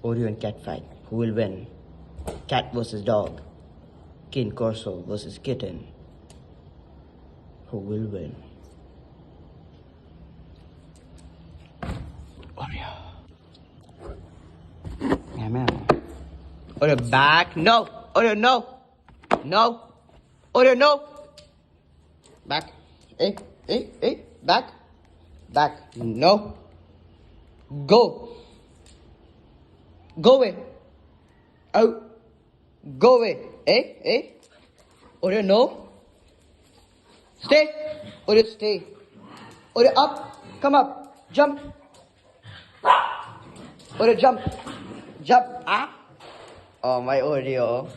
Oreo and cat fight. Who will win? Cat versus dog. King Corso versus kitten. Who will win? Oreo. Yeah, man. Oreo back. No. Oreo no. No. Oreo no. Back. Back. Back. No. Go. Go away. Out. Go away. Oreo no. Stay. Oreo stay. Oreo up. Come up. Jump. Oreo jump. Jump. Ah. Oh, my Oreo.